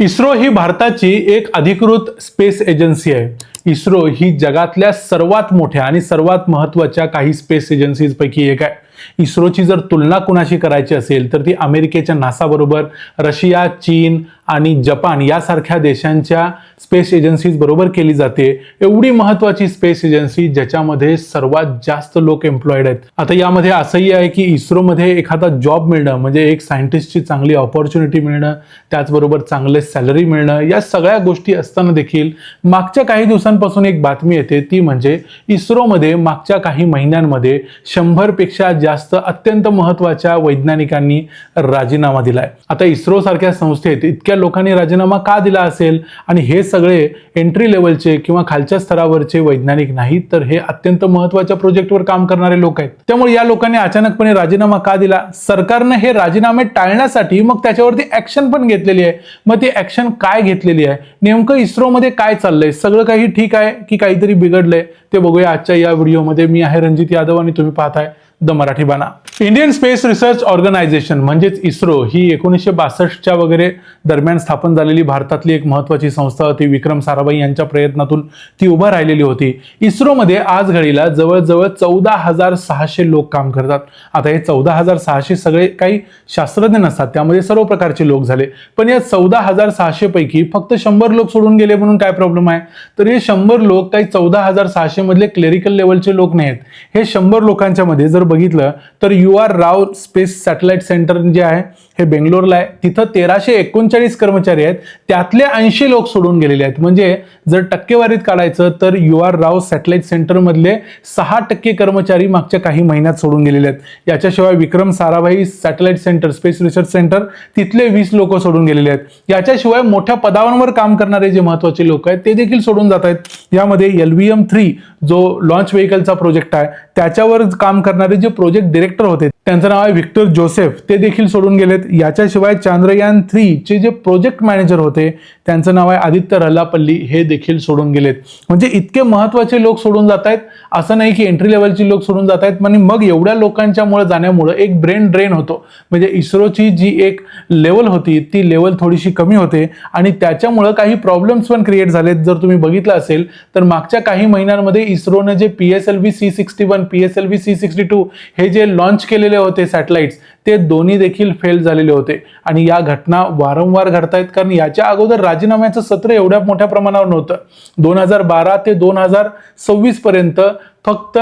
इस्रो ही भारताची एक अधिकृत स्पेस एजन्सी आहे. इस्रो ही जगातल्या सर्वात मोठ्या आणि सर्वात महत्त्वाच्या काही स्पेस एजन्सीज पैकी एक आहे. इस्रोची जर तुलना कुणाशी करायची असेल तर ती अमेरिकेच्या नासा बरोबर, रशिया, चीन आणि जपान यासारख्या देशांच्या स्पेस एजन्सीज बरोबर केली जाते. एवढी महत्त्वाची स्पेस एजन्सी ज्याच्यामध्ये सर्वात जास्त लोक एम्प्लॉयड आहेत. आता यामध्ये असंही आहे की इस्रोमध्ये एखादा जॉब मिळणं म्हणजे एक सायंटिस्टची चांगली ऑपॉर्च्युनिटी मिळणं, त्याचबरोबर चांगले सॅलरी मिळणं, या सगळ्या गोष्टी असताना देखील मागच्या काही दिवसांपासून एक बातमी येते, ती म्हणजे इस्रोमध्ये मागच्या काही महिन्यांमध्ये 100 पेक्षा जास्त अत्यंत महत्त्वाच्या वैज्ञानिकांनी राजीनामा दिलाय. आता इस्रो सारख्या संस्थेत इतक्या लोकांनी राजीनामा का दिला असेल? आणि हे सगळे एंट्री लेवलचे किंवा खालच्या स्तरावरचे वैज्ञानिक नाहीत, तर हे अत्यंत महत्त्वाच्या प्रोजेक्टवर काम करणारे लोक आहेत. त्यामुळे या लोकांनी अचानकपणे राजीनामा का दिला? सरकारनं हे राजीनामे टाळण्यासाठी मग त्याच्यावरती ऍक्शन पण घेतलेली आहे. मग ती ऍक्शन काय घेतलेली आहे? नेमकं इस्रोमध्ये काय चाललंय? सगळं काही ठीक आहे की काहीतरी बिघडलंय? ते बघूया आजच्या या व्हिडिओमध्ये. मी आहे रणजित यादव आणि तुम्ही पाहताय द मराठी बाणा. इंडियन स्पेस रिसर्च ऑर्गनायझेशन म्हणजेच इस्रो ही 1962च्या वगैरे दरम्यान स्थापन झालेली भारतातली एक महत्त्वाची संस्था होती. विक्रम साराभाई यांच्या प्रयत्नातून ती उभा राहिलेली होती. इस्रोमध्ये आज घडीला जवळजवळ 14,600 लोक काम करतात. आता हे 14,600 सगळे काही शास्त्रज्ञ नसतात, त्यामध्ये सर्व प्रकारचे लोक झाले. पण या 14,600 पैकी फक्त 100 लोक सोडून गेले म्हणून काय प्रॉब्लेम आहे? तर हे 100 लोक काही 14,600 मधले क्लेरिकल लेवलचे लोक नाहीत. हे 100 लोकांच्या मध्ये जर बघितलं तर UR राव स्पेस सॅटेलाइट सेंटर जे आहे हे बेंगलोरला आहे. तिथं 1339 कर्मचारी आहेत, त्यातले 80 लोक सोडून गेलेले आहेत. म्हणजे जर टक्केवारीत काढायचं तर UR राव सॅटेलाइट सेंटर मधले 6% कर्मचारी मागच्या काही महिन्यात सोडून गेलेले आहेत. याच्याशिवाय Vikram Sarabhai satellite centre space research centre तिथले 20 लोक सोडून गेलेले आहेत. याच्याशिवाय मोठ्या पदांवर काम करणारे जे महत्त्वाचे लोक आहेत ते देखील सोडून जात आहेत. यामध्ये LVM-3 जो लॉन्च व्हेकलचा प्रोजेक्ट आहे त्याच्यावर काम करणारे जे प्रोजेक्ट डायरेक्टर होते त्यांचं नाव आहे व्हिक्टर जोसेफ, ते देखील सोडून गेलेत. याच्याशिवाय चांद्रयान-3 चे जे प्रोजेक्ट मॅनेजर होते त्यांचं नाव आहे आदित्य रल्लापल्ली, हे देखील सोडून गेलेत. म्हणजे इतके महत्त्वाचे लोक सोडून जात आहेत. असं नाही की एंट्री लेवलची लोक सोडून जात आहेत. म्हणजे मग एवढ्या लोकांच्या मुळे जाण्यामुळे एक ब्रेन ड्रेन होतो. म्हणजे इस्रोची जी एक लेवल होती ती लेवल थोडीशी कमी होते आणि त्याच्यामुळे काही प्रॉब्लेम्स पण क्रिएट झालेत. जर तुम्ही बघितलं असेल तर मागच्या काही महिन्यांमध्ये इस्रोने जे PSLV C61, PSLV C62 हे जे लॉन्च केलेले होते सॅटेलाइट्स, ते दोन्ही देखील फेल झालेले होते. आणि या घटना वारंवार घडतायत, कारण याच्या अगोदर राजीनाम्याचं सत्र एवढ्या मोठ्या प्रमाणावर नव्हतं. 2012 ते 2026 पर्यंत फक्त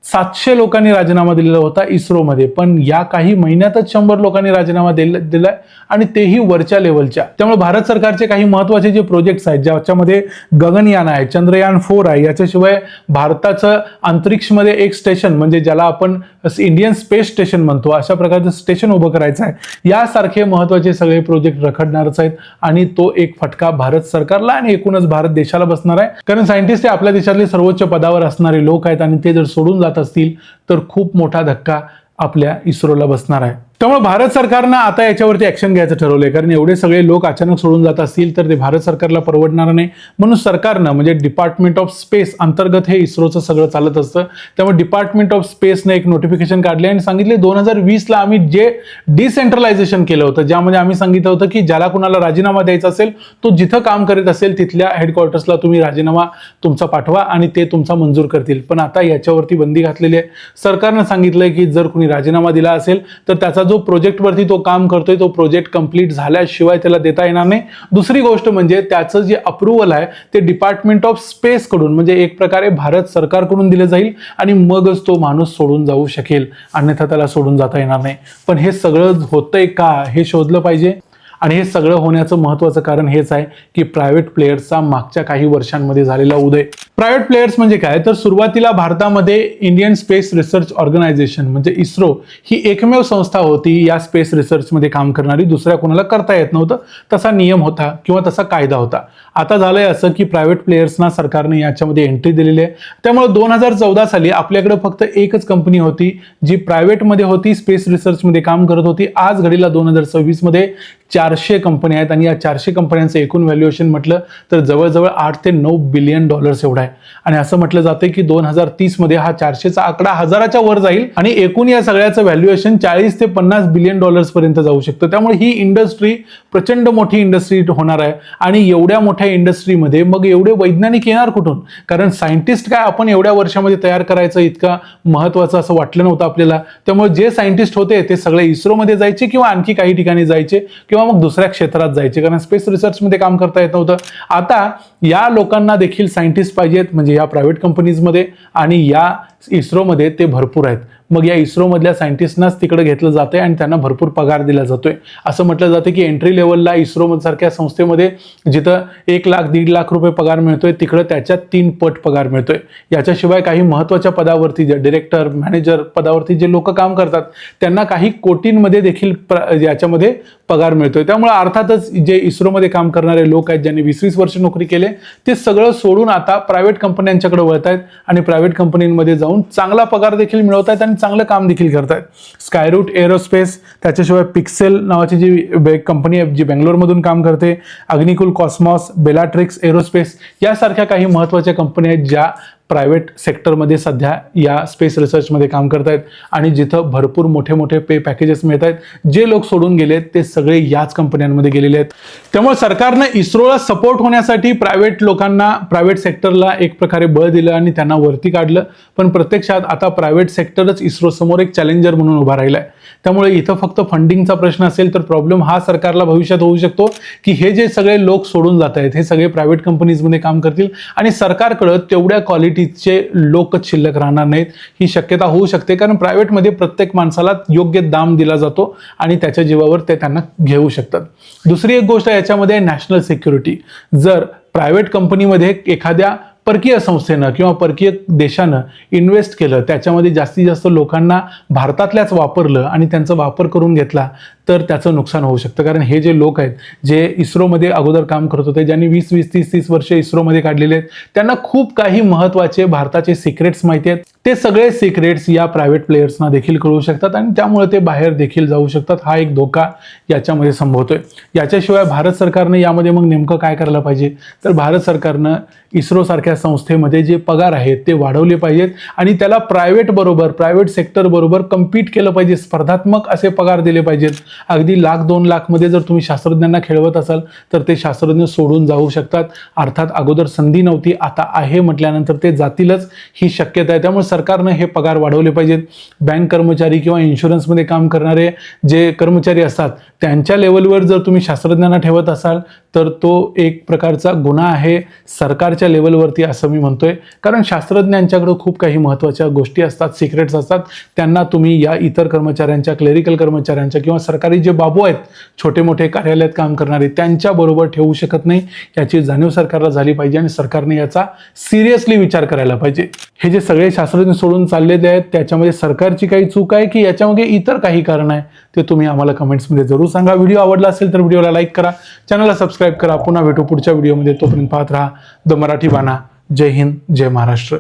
700 लोकांनी राजीनामा दिलेला होता इस्रोमध्ये. पण या काही महिन्यातच 100 लोकांनी राजीनामा दिलाय आणि तेही वरच्या लेवलच्या. त्यामुळे भारत सरकारचे काही महत्त्वाचे जे प्रोजेक्ट्स आहेत ज्याच्यामध्ये गगनयान आहे, चंद्रयान-4 आहे, याच्याशिवाय भारताचं अंतरिक्षमध्ये एक स्टेशन म्हणजे ज्याला आपण इंडियन स्पेस स्टेशन म्हणतो अशा प्रकारचं स्टेशन उभं करायचं आहे. यासारखे महत्त्वाचे सगळे प्रोजेक्ट रखडणारच आहेत आणि तो एक फटका भारत सरकारला आणि एकूणच भारत देशाला बसणार आहे. कारण सायंटिस्ट हे आपल्या देशातले सर्वोच्च पदावर असणारे लोक आहेत आणि ते जर सोडून जात असतील तर खूप मोठा धक्का आपल्या इस्रोला बसणार आहे. त्यामुळे भारत सरकारनं आता याच्यावरती ऍक्शन घ्यायचं ठरवलंय. कारण एवढे सगळे लोक अचानक सोडून जात असतील तर ते भारत सरकारला परवडणार नाही. म्हणून सरकारनं म्हणजे डिपार्टमेंट ऑफ स्पेस अंतर्गत हे इस्रोचं सगळं चालत असतं. त्यामुळे डिपार्टमेंट ऑफ स्पेसने एक नोटिफिकेशन काढले आणि सांगितले 2020ला आम्ही जे डिसेंट्रलायझेशन केलं होतं, ज्यामध्ये आम्ही सांगितलं होतं की ज्याला कुणाला राजीनामा द्यायचा असेल तो जिथं काम करीत असेल तिथल्या हेडक्वार्टर्सला तुम्ही राजीनामा तुमचा पाठवा आणि ते तुमचा मंजूर करतील. पण आता याच्यावरती बंदी घातलेली आहे. सरकारनं सांगितलंय की जर कुणी राजीनामा दिला असेल तर त्याचा जो प्रोजेक्टवरती तो काम करतोय तो प्रोजेक्ट कंप्लीट झाल्याशिवाय त्याला देता येणार नाही. दुसरी गोष्ट म्हणजे त्याचं जे अप्रुव्हल आहे ते डिपार्टमेंट ऑफ स्पेस कडून म्हणजे एक प्रकारे भारत सरकारकडून दिलं जाईल आणि मगच तो माणूस सोडून जाऊ शकेल, अन्यथा त्याला सोडून जाता येणार नाही. पण हे सगळं होतंय का हे शोधलं पाहिजे. आणि हे सगळं होण्याचं महत्त्वाचं कारण हेच आहे की प्रायव्हेट प्लेयर्सचा मागच्या काही वर्षांमध्ये झालेला उदय. प्रायव्हेट प्लेयर्स म्हणजे काय? तर सुरुवातीला भारतामध्ये इंडियन स्पेस रिसर्च ऑर्गनायझेशन म्हणजे इस्रो ही एकमेव संस्था होती या स्पेस रिसर्चमध्ये काम करणारी. दुसऱ्या कोणाला करता येत नव्हतं, तसा नियम होता किंवा तसा कायदा होता. आता झालंय असं की प्रायव्हेट प्लेयर्सना सरकारने याच्यामध्ये एंट्री दिलेली आहे. त्यामुळे 2014 साली आपल्याकडे फक्त एकच कंपनी होती जी प्रायव्हेटमध्ये होती, स्पेस रिसर्चमध्ये काम करत होती. आज घडीला 2026 मध्ये 400 कंपन्या आहेत आणि या 400 कंपन्यांचं एकूण व्हॅल्युएशन म्हटलं तर जवळजवळ 8 ते 9 बिलियन डॉलर्स एवढा आहे. आणि असं म्हटलं जातं की 2030 मध्ये हा 400चा आकडा 1000च्या वर जाईल आणि एकूण या सगळ्याचं व्हॅल्युएशन 40 ते 50 बिलियन डॉलर्स पर्यंत जाऊ शकतं. त्यामुळे ही इंडस्ट्री प्रचंड मोठी इंडस्ट्री होणार आहे. आणि एवढ्या मोठ्या इंडस्ट्रीमध्ये मग एवढे वैज्ञानिक येणार कुठून? कारण सायंटिस्ट काय आपण एवढ्या वर्षामध्ये तयार करायचं इतका महत्वाचं असं वाटलं नव्हतं आपल्याला. त्यामुळे जे सायंटिस्ट होते ते सगळे इस्रोमध्ये जायचे किंवा आणखी काही ठिकाणी जायचे किंवा मग दुसऱ्या क्षेत्रात जायचे, कारण स्पेस रिसर्चमध्ये काम करता येत नव्हतं. आता या लोकांना देखील सायंटिस्ट पाहिजेत, म्हणजे या प्रायव्हेट कंपनीजमध्ये आणि या इस्रोमध्ये ते भरपूर आहेत. मग या इस्रोमधल्या सायंटिस्टनाच तिकडे घेतलं जातंय आणि त्यांना भरपूर पगार दिला जातोय. असं म्हटलं जातं की एंट्री लेवलला इस्रो सारख्या संस्थेमध्ये जिथं 1 लाख 1.5 लाख रुपये पगार मिळतोय तिकडे त्याच्या 3 पट पगार मिळतोय. याच्याशिवाय काही महत्त्वाच्या पदावरती जे डिरेक्टर मॅनेजर पदावरती जे लोक काम करतात त्यांना काही कोटींमध्ये देखील याच्यामध्ये पगार मिळतोय. त्यामुळे अर्थातच जे इस्रोमध्ये काम करणारे लोक आहेत ज्यांनी 20-20 वर्ष नोकरी केले ते सगळं सोडून आता प्रायव्हेट कंपन्यांच्याकडे वळत आहेत आणि प्रायव्हेट कंपनीमध्ये जाऊन चांगला पगार देखील मिळवत आहेत आणि चांगलं काम देखील करतायत. स्कायरूट एरोस्पेस, त्याच्याशिवाय पिक्सेल नावाची जी कंपनी आहे जी बेंगलोरमधून काम करते, अग्निकुल कॉस्मॉस, बेलाट्रिक्स एरोस्पेस यासारख्या काही महत्त्वाच्या कंपन्या आहेत ज्या प्रायव्हेट सेक्टरमध्ये सध्या या स्पेस रिसर्चमध्ये काम करत आहेत आणि जिथं भरपूर मोठे मोठे पे पॅकेजेस मिळत आहेत. जे लोक सोडून गेलेत ते सगळे याच कंपन्यांमध्ये गेलेले आहेत. त्यामुळे सरकारनं इस्रोला सपोर्ट होण्यासाठी प्रायव्हेट लोकांना, प्रायव्हेट सेक्टरला एक प्रकारे बळ दिलं आणि त्यांना वरती काढलं. पण प्रत्यक्षात आता प्रायव्हेट सेक्टरच इस्रो समोर एक चॅलेंजर म्हणून उभा राहिला आहे. त्यामुळे इथं फक्त फंडिंगचा प्रश्न असेल तर प्रॉब्लेम हा सरकारला भविष्यात होऊ शकतो की हे जे सगळे लोक सोडून जात आहेत हे सगळे प्रायव्हेट कंपनीजमध्ये काम करतील आणि सरकारकडे तेवढ्या क्वालिटीचे लोकच शिल्लक राहणार नाहीत. ही शक्यता होऊ शकते, कारण प्रायव्हेटमध्ये प्रत्येक माणसाला योग्य दाम दिला जातो आणि त्याच्या जीवावर ते त्यांना घेऊ शकतात. दुसरी एक गोष्ट याच्यामध्ये नॅशनल सिक्युरिटी. जर प्रायव्हेट कंपनीमध्ये एखाद्या परकीय संस्थेनं किंवा परकीय देशानं इन्व्हेस्ट केलं, त्याच्यामध्ये जास्तीत जास्त लोकांना भारतातल्याच वापरलं आणि त्यांचा वापर करून घेतला तर त्याचं नुकसान होऊ शकतं. कारण हे जे लोक आहेत जे इस्रोमध्ये अगोदर काम करत होते, ज्यांनी 20-20, 30-30 वर्ष इस्रोमध्ये काढलेले आहेत, त्यांना खूप काही महत्त्वाचे भारताचे सिक्रेट्स माहिती आहेत. ते सगळे सिक्रेट्स या प्रायव्हेट प्लेयर्सना देखील कळू शकतात आणि त्यामुळे ते बाहेर देखील जाऊ शकतात. हा एक धोका याच्यामध्ये संभवतोय. याच्याशिवाय भारत सरकारनं यामध्ये मग नेमकं काय करायला पाहिजे, तर भारत सरकारनं इस्रोसारख्या संस्थेमध्ये जे पगार आहेत ते वाढवले पाहिजेत आणि त्याला प्रायव्हेट सेक्टर बरोबर कम्पीट केलं पाहिजे. स्पर्धात्मक असे पगार दिले पाहिजेत. अगदी 1,00,000-2 लाख मध्ये जर तुम्ही शास्त्रज्ञांना खेळवत असाल तर ते शास्त्रज्ञ सोडून जाऊ शकतात. अर्थात अगोदर संधी नव्हती, आता आहे म्हटल्यानंतर ते जातीलच ही शक्यता आहे. त्यामुळे सरकारनं हे पगार वाढवले पाहिजेत. बँक कर्मचारी किंवा इन्शुरन्समध्ये काम करणारे जे कर्मचारी असतात त्यांच्या लेवलवर जर तुम्ही शास्त्रज्ञांना ठेवत असाल तर तो एक प्रकारचा गुन्हा आहे सरकारच्या लेवलवरती, असं मी म्हणतोय. कारण शास्त्रज्ञांच्याकडे खूप काही महत्त्वाच्या गोष्टी असतात, सिक्रेट्स असतात. त्यांना तुम्ही या इतर कर्मचाऱ्यांच्या, क्लेरिकल कर्मचाऱ्यांच्या किंवा सरकारी जे बाबू आहेत छोटे मोठे कार्यालयात काम करणारे त्यांच्याबरोबर ठेवू शकत नाही. याची जाणीव सरकारला झाली पाहिजे आणि सरकारने याचा सिरियसली विचार करायला पाहिजे. हे जे सगळे शास्त्रज्ञ सोडून चाललेले आहेत त्याच्यामध्ये सरकारची काही चूक आहे की याच्यामध्ये इतर काही कारण आहे ते तुम्ही आम्हाला कमेंट्समध्ये जरूर सांगा. व्हिडिओ आवडला असेल तर व्हिडिओला लाईक करा, चॅनलला सबस्क्राईब करा. पुन्हा भेटू पुढच्या व्हिडिओमध्ये. तोपर्यंत पाहत राहा द मराठी बाणा. जय हिंद, जय महाराष्ट्र.